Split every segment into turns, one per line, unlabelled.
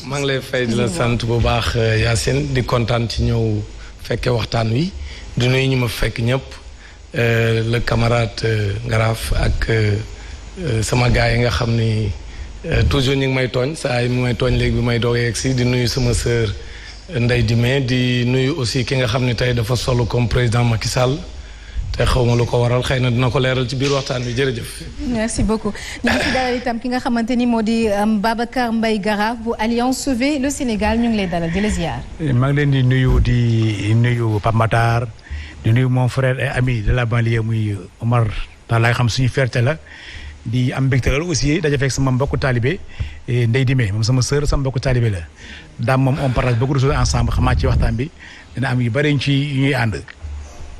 maa ngi lay fay di la sant bu baax Yacine di kontaan ci ñëw fekke waxtaan wi di nuyu ñu ma fekk ñëpp le camarade Ngaraaf ak sama gars yi nga xam ni toujours ñu ngi may tooñ saa yi mu may tooñ léegi bi may doog yegg si di nuyu sama sœur Ndeye Dime di nuyu aussi ki nga xam ne tey dafa solo comme président Macky Sall te xaw ma lu ko waral xëy na dina ko leeral ci biir waxtaan bi jërëjëf.
merci beaucoup ñu ngi ci dalal itam ki nga xamante ni moo di Babacar Mbaye Garaf bu Alliance Sauver le Sénégal ñu ngi lay dalal di la ziar.
maa ngi leen di nuyu Pape Matar di nuyu mon frère et ami de la banlieue muy Omar Talla xam suñu fierté la di am mbégte loolu aussi daja fekk sama mbokku taalibe Ndeye Dime moom sama sœur sama mbokku taalibe la daam moom on partage beaucoup de choses ensemble xamaa ci waxtaan bi dina am yu bëri ci yu ñuy ànd.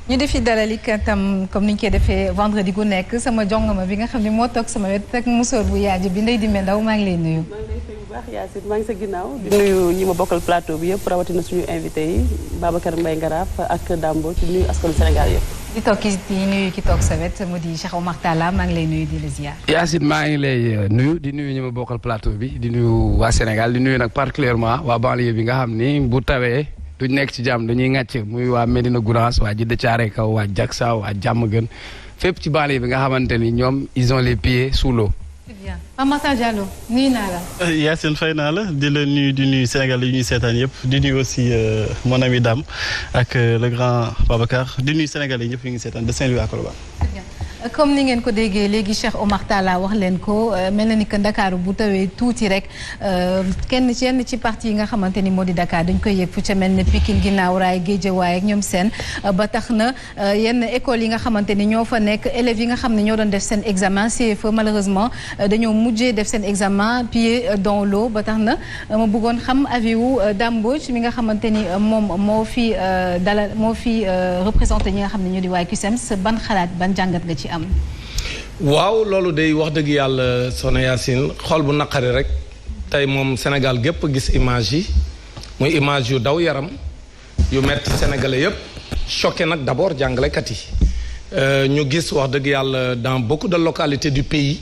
ñu defi dalal itam comme ni ñu koy defee vendredi gu nekk sama jongama bi nga xam ne moo toog sama wet ak musóor bu yaaju bi Ndeye Dime Ndaw maa ngi lay nuyu.
maa ngi lay fay bu baax Yacine maa ngi sa ginnaaw di nuyu ñi ma bokkal plateau bi yëpp rawatina suñu invité yi Babacar Mbaye Ngaraaf ak Dambo ci nuyu askanu Sénégal yëpp.
di toog ki nuyu ki toog sa wet mu di Cheikh Omar Talla maa ngi lay nuyu di la ziar.
Yacine maa ngi lay nuyu di nuyu ñi ma bokkal plateau bi di nuyu waa Sénégal di nuyu nag particulièrement waa banlieue bi nga xam ni bu tawee. duñ nekk ci jàmm dañuy ŋàcc muy waa Médina Gounass waa Djiddah Thiaroye Kaw waa Diacksao waa Diamaguène fépp ci banlieue bi nga xamante ni ñoom ils ont les pieds sous l'eau.
très bien Mamata Diallo nuyu naa la.
Yacine fay naa la di la nuyu di nuyu Sénégal yi ñuy seetaan yëpp di nuyu aussi mon ami Dame ak le grand Babacar di nuyu Sénégal yi ñëpp ñu ngi seetaan de Saint-Louis à Colobane.
très bien comme ni ngeen ko déggee léegi Cheikh Omar Talla wax leen ko mel na ni que Dakar bu tawee tuuti rek kenn ci parti yi nga xamante ni moo di Dakar dañ koy yëg fu ca mel ne Pikine Guinaw Rail Guédiawaye ak ñoom seen ba tax na yenn école yi nga xamante ni ñoo fa nekk élèves yi nga xam ne ñoo doon def seen examen CFEE malheureusement dañoo mujjee def seen examen pieds dans l'eau ba tax na ma bëggoon xam avis wu Dambo mi nga xamante ni moom moo fi représenté ñi nga xam ne ñoo di waaye CUSEMS ban xalaat ban jàngat nga ci am.
waaw loolu day wax dëgg yàlla Soxna Yacine xol bu naqari rek tey moom Sénégal gépp gis image yi muy image yu daw yaram yu metti sénégalais yépp choqué nag d'abord jàngalekat yi ñu gis wax dëgg yàlla dans beaucoup de localités du pays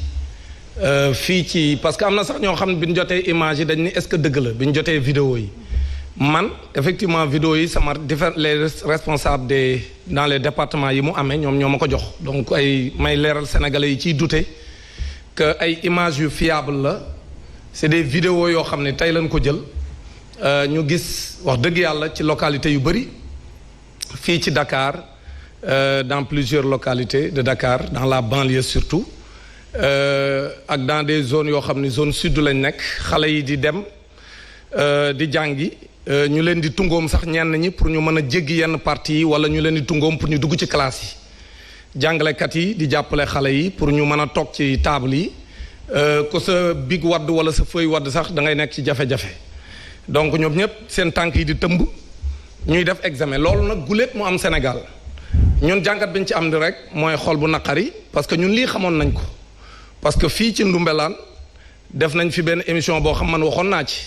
fii ci parce que am na sax ñoo xam ne bi ñu jotee image yi dañ ni est-ce que dëgg la bi ñu jotee vidéo yi man effectivement vidéo yi sama les responsables dans les départements yi mu amee ñoom ñoo ma ko jox donc ay may leeral sénégalais yi ciy douter que ay images yu fiable la c'est des vidéos yoo xam ne tey lañ ko jël ñu gis wax dëgg yàlla ci localités yu bëri fii ci Dakar dans plusieurs localités de Dakar dans la banlieue surtout ak dans des zones yoo xam ne zone sud lañ nekk xale yi di dem di jàngi ñu leen di tungoom sax ñenn ñi pour ñu mën a jéggi yenn parties yi wala ñu leen di tungoom pour ñu dugg ci classe yi jàngalekat yi di jàppale xale yi pour ñu mën a toog ci table yi ko sa big wadd wala sa feuille wadd sax da ngay nekk ci jafe-jafe donc ñoom ñëpp seen tànk yi di tëmb ñuy def examen loolu nag guléet mu am Sénégal ñun jàngat bi ñu ci am di rek mooy xol bu naqari parce que ñun lii xamoon nañ ko parce que fii ci Ndoumbelane def nañ fi benn émission boo xam man waxoon naa ci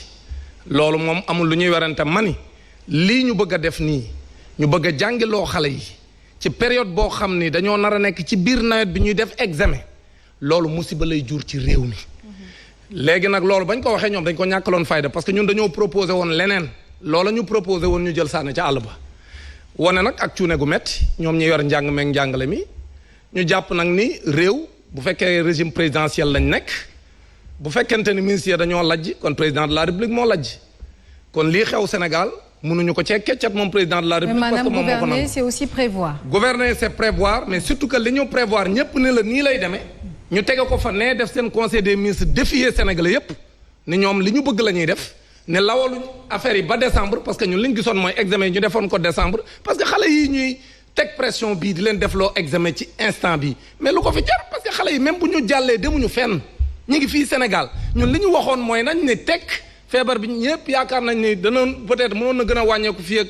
loolu moom amul lu ñuy werante mani lii ñu bëgg a def nii ñu bëgg a jàngiloo xale yi ci période boo xam ni dañoo nar a nekk ci biir nawet bi ñuy def examen loolu musiba lay jur ci réew mi léegi nag loolu bañ ko waxee ñoom dañ ko ñàkkaloon fayda parce que ñun dañoo proposé woon leneen loola ñu proposé woon ñu jël sànni ca àll ba wane nag ak cuune gu metti ñoom ñu yor njàng meeg njàngale mi ñu jàpp nag ni réew bu fekkee régime présidentiel lañ nekk bu fekkente ni ministère dañoo lajj kon président de la république moo lajj kon lii xew Sénégal mënuñu ko cee keccat moom président de la république. parce que moom moo ko nangu
gouverner c'est aussi prévoir.
gouverner c'est prévoir mais surtout que li ñu prévoir ñëpp ne la nii lay demee ñu tege ko fa nee def seen conseil des ministres défier Sénégalais yépp ni ñoom li ñu bëgg la ñuy def ne lawaluñ affaire yi ba décembre parce que ñun li ñu gisoon mooy examen yi ñu defoon ko décembre parce que xale yi ñuy teg pression bii di leen defloo examen ci instant bii mais lu ko fi jar parce que xale yi même bu ñu jàllee demuñu fenn. ñu ngi fii Sénégal ñun li ñu waxoon mooy nañ ne tekk feebar bi ñëpp yaakaar nañ ni danoon peut-être mënoon na gën a wàññeeku fii ak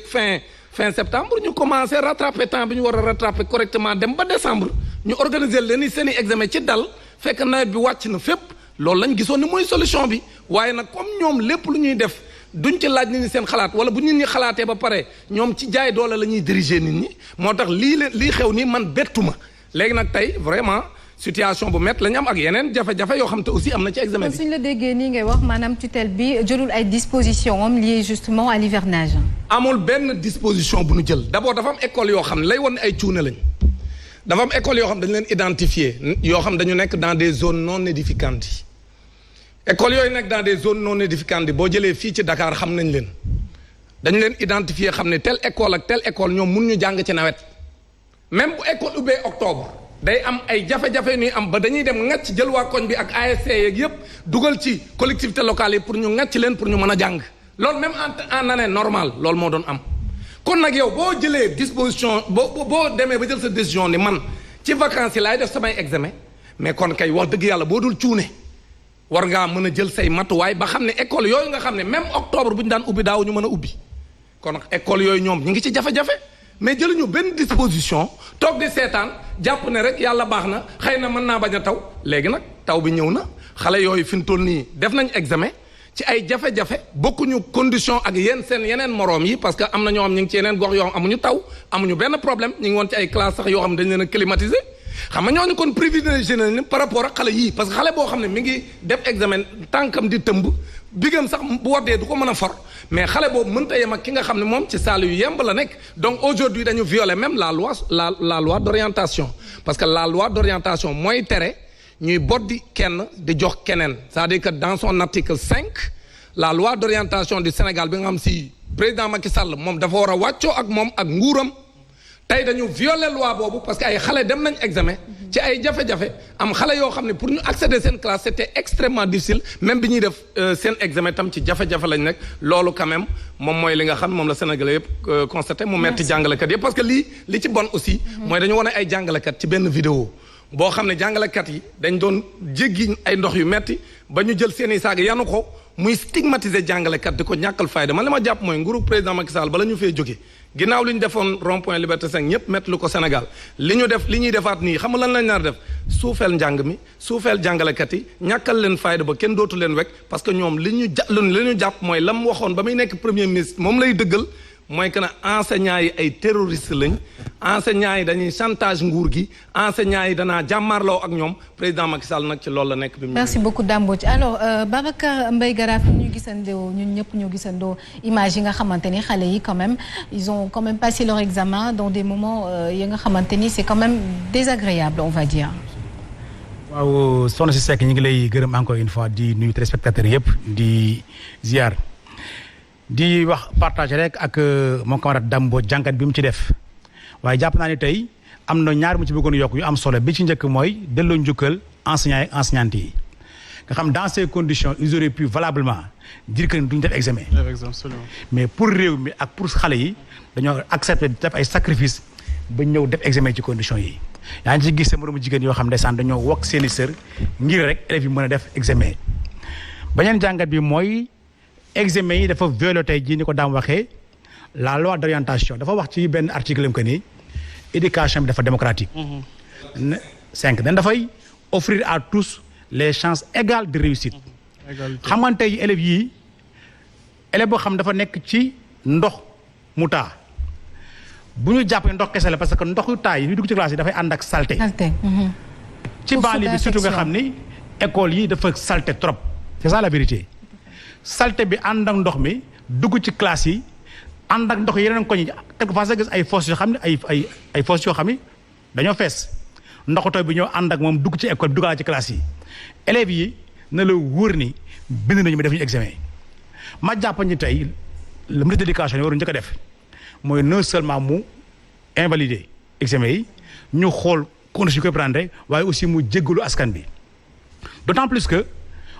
fin septembre ñu commencé rattraper temps bi ñu war a rattraper correctement dem ba décembre ñu organiser leen seen i examen ci dal fekk nawet bi wàcc na fépp loolu lañ gisoon ni mooy solution bi waaye nag comme ñoom lépp lu ñuy def duñ ci laaj nit ñi seen xalaat wala bu nit ñi xalaatee ba pare ñoom ci jaay doole la ñuy diriger nit ñi moo tax lii xew nii man bettu ma léegi nag tey vraiment situation bu métti la ñu am ak yeneen jafe-jafe yoo xam te aussi am na ci examen bi.
kon suñ la déggee nii ngay wax maanaam tutelle bi jëlul ay dispositions am liées justement à l'hivernage.
amul benn disposition bu ñu jël d'abord dafa am école yoo xam ne lay wan ay cuune lañ dafa am école yoo xam dañu leen identifier yoo xam dañu nekk dans des zones non édificantes yi école yooyu nekk dans des zones non édificantes yi boo jëlee fii ci Dakar xam nañ leen dañu leen identifier xam ne telle école ak telle école ñoom mun ñu jàng ci nawet même bu école ubbee octobre day am ay jafe-jafe ñuy am ba dañuy dem ŋàcc jël waa koñ bi ak ASC yeeg yëpp dugal ci collectivités locales yi pour ñu ŋàcc leen pour ñu mën a jàng loolu même en année normale loolu moo doon am kon nag yow boo jëlee disposition boo demee ba jël sa décision ni man ci vacances yi laay def samay examen mais kon kay wax dëgg yàlla boo dul cuune war ngaa mën a jël say matuwaay ba xam ne école yooyu nga xam ne même octobre bu ñu daan ubbi daaw ñu mën a ubbi kon école yooyu ñoom ñu ngi ci jafe-jafe mais jëluñu benn disposition toog di seetaan jàpp ne rek yàlla baax na xëy na mën naa bañ a taw léegi nag taw bi ñëw na xale yooyu fi mu toll nii def nañ examen ci ay jafe-jafe bokkuñu condition ak yeneen moroom yi parce que am na ñoo xam ñu ngi ci yeneen gox yoo xam amuñu taw amuñu benn problème ñu ngi woon ci ay classe sax yoo xam dañ leen a climatiser xam nga ñooñu kon privilégié nañ par rapport ak xale yii parce que xale boo xam ne mi ngi def examen tànkam di tëmb bigam sax bu woddee du ko mën a for mais xale boobu mënta yem ak ki nga xam ne moom ci salle yu yemb la nekk donc aujourd'hui dañu violer même la loi d'orientation parce que la loi d'orientation mooy tere ñuy boddi kenn di jox keneen c'est-à-dire que dans son article 5 la loi d'orientation du Sénégal bi nga xam si président Macky Sall moom dafa war a wàccoo ak moom ak nguuram tey dañu violer loi boobu parce que ay xale dem nañ examen ci ay jafe-jafe am xale yoo xam ne pour ñu accéder seen classe c'était extrêmement difficile même bi ñuy def seen examen tam ci jafe-jafe lañ nekk loolu quand même moom mooy li nga xam moom la Sénégalais yëpp constaté mu metti jàngalekat yëpp parce que li ci bon aussi mooy dañu wane ay jàngalekat ci benn vidéo boo xam ne jàngalekat yi dañ doon jéggi ay ndox yu metti ba ñu jël seen i saag yanu ko muy stigmatiser jàngalekat di ko ñàkkal fayda man li ma jàpp mooy nguuru président Macky Sall bala ñu fee jóge ginnaaw li ñu defoon rond point Liberté 5 ñëpp mettre lu ko Sénégal li ñuy defaat nii xam nga lan lañ nar def suufeel njàng mi suufeel jàngalekat yi ñàkkal leen fayda ba kenn dootu leen wekk parce que ñoom li ñu jàpp mooy la mu waxoon ba muy nekk premier ministre moom lay dëggal mooy que ne enseignants yi ay terroristes lañ enseignants yi dañuy chantage nguur gi enseignants yi danaa jàmmarloo ak ñoom président Macky Sall nag ci loolu la nekk.
merci beaucoup Dame Mbodj alors Babacar Mbaye Garaf ñu gisandoo ñun ñëpp ñu gisandoo image yi nga xamante ni xale yi quand même ils ont quand même passé leur examen dans des moments yi nga xamante ni c'est quand même désagréable on va dire.
waaw soxna si Seck ñu ngi lay gërëm encore une fois di nuyu téléspectateurs yëpp di ziar. di wax partage rek ak mon camarade Dame Mbodj jàngat bi mu ci def waaye jàpp naa ne tey am na ñaar mu ci bëggoon yokk yu am solo bi ci njëkk mooy delloo njukkal enseignants yi enseignantes yi nga xam dans ces conditions ils auraient pu valablement dire que duñu def examen mais pour réew mi ak pour xale yi dañoo accepter def ay sacrifice ba ñëw def examen ci conditions yi yaa ngi ci gis sa moromu jigéen yoo xam ne saan dañoo wokk seeni sër ngir rek élèves yi mën a def examen beneen jàngat bi mooy examen yi dafa violé tey jii ni ko daam waxee la loi d'orientation dafa wax ci benn article am que ni éducation bi dafa démocratique. 5 dañ dafay offrir à tous les chances égales de réussite. xam nga tey élèves yii élève boo xam dafa nekk ci ndox mu taa bu ñu jàpp ndox kese la parce que ndoxu taa yi ñu dugg ci classe yi dafay ànd ak saleté. ci banlieue bi surtout nga xam ni école yi dafa saleté trop c'est ça la vérité. salte bi ànd ak ndox mi dugg ci classe yi ànd ak ndox yeneen koñ yi quelquefois sax gis ay fosse yoo xam ne ay fosse yoo xam ne dañoo fees ndoxu taw bi ñoo ànd ak moom dugg ci école bi duggaale ci classe yi élèves yi na la wóor ni bind nañu ma def ñu examen ma jàpp ni tey le ministre de l'éducation yi waru njëkk a def mooy non seulement mu invalider examen yi ñu xool conditions yi koy prendre waaye aussi mu jéggalu askan bi d'autant plus que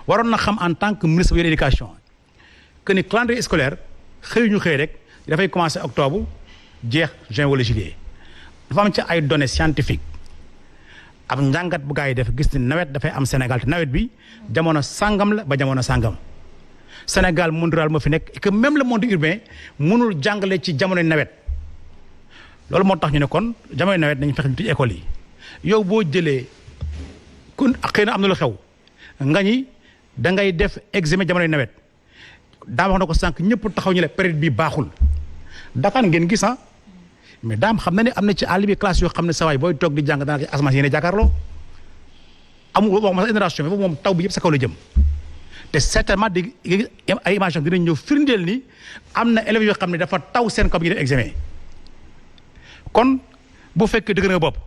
waroon na xam en tant que ministre de l'éducation que ni calendrier scolaire xëy ñu xëy rek dafay commencer octobre jeex juin wala juillet dafa am ci ay données scientifiques ab njàngat bu gaa yi def gis ni nawet dafay am Sénégal te nawet bi jamono sàngam la ba jamono sàngam Sénégal monde rural moo fi nekk et que même le monde urbain mënul jàngale ci jamono nawet loolu moo tax ñu ne kon jamono nawet nañu fexe ñu tëj école yi yow boo jëlee kon xëy na am na lu xew nga ñi da ngay def examen jamonoy nawet daam wax na ko sànq ñëpp taxaw ñu la période bi baaxul Dakar ngeen gis mais daam xam na ne am na ci àll bi classe yoo xam ne sawaay booy toog di jàng daanaka asamaan yéene jàkkaarloo amul wax ma sax inondation mais foofu moom taw bi yëpp sa kaw la jëm te certainement di ay images dinañ ñëw firndeel ni am na élèves yoo xam ne dafa taw seen kaw bi ñu def examen kon bu fekkee dëgg nga bopp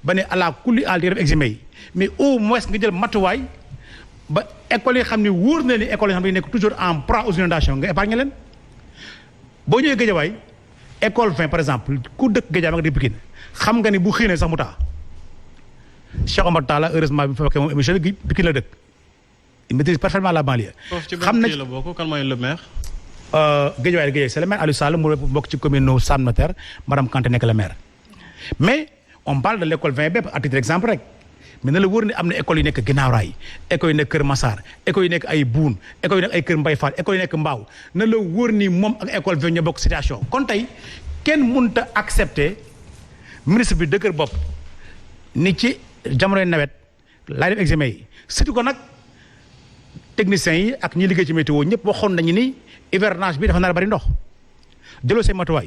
ba ne ala kulli aal di def examen yi mais au moins nga jël matuwaay ba école yi xam ne wóor na ni école yi xam ne nekk toujours en proie aux inondations nga épargner leen boo ñëwee Guédiawaye école 20 par exemple ku dëkk Guédiawaye nga di Pikine xam nga ni bu xiinee sax mu taa Cheikh Omar Talla heureusement bi mu fekkee moom émission bi Pikine la dëkk il maîtrise parfaitement la banlieue.
xam na la bokk kan mooy le maire.
Guédiawaye c'est le maire Aliou Sall mu bokk ci commune Sam Notaire madame Kanté nekk le maire mais on parle de l'école 20B à titre d'exemple rek mais na la wóor ni am na école yu nekk Guinaw Rail école yu nekk Kër Massar école yu nekk ay Boune école yu nekk ay Kër Mbaye Fall école yu nekk Mbao na la wóor ni moom ak école 20 ñoo bokk situation kon tey kenn mënut a accepter ministre bi dëgër bopp ni ci jamonoy nawet laay def examen yi surtout ko nag techniciens yi ak ñi liggéey ci météo ñëpp waxoon nañu ni hivernage bi dafa nar a bari ndox jëloo seen matuwaay